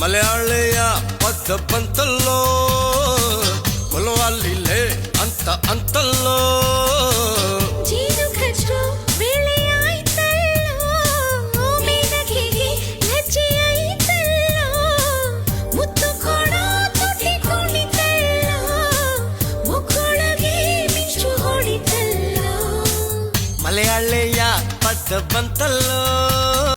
ಮಲಯಾಳಿಯ ಪದ ಬಂತಲ್ಲೋ ಕೊಲವಾಲಿಲೆ ಅಂತ ಅಂತಲ್ಲೋ ಜೀನು ಖರ್ಚು ಬೆಳೆ ಆಯ್ತಲ್ಲೋ ಮೇನಕೆಗೆ ಲಜ್ಜೆ ಆಯ್ತಲ್ಲೋ ಮುತ್ತು ಕೊಡ ತುಟಿ ಕುಣಿತಲ್ಲೋ ಮುಕ್ಕೊಳಗೆ ಮಿಂಚು ಹೊಡಿತಲ್ಲೋ ಮಲಯಾಳಿಯ ಪದ ಬಂತಲ್ಲೋ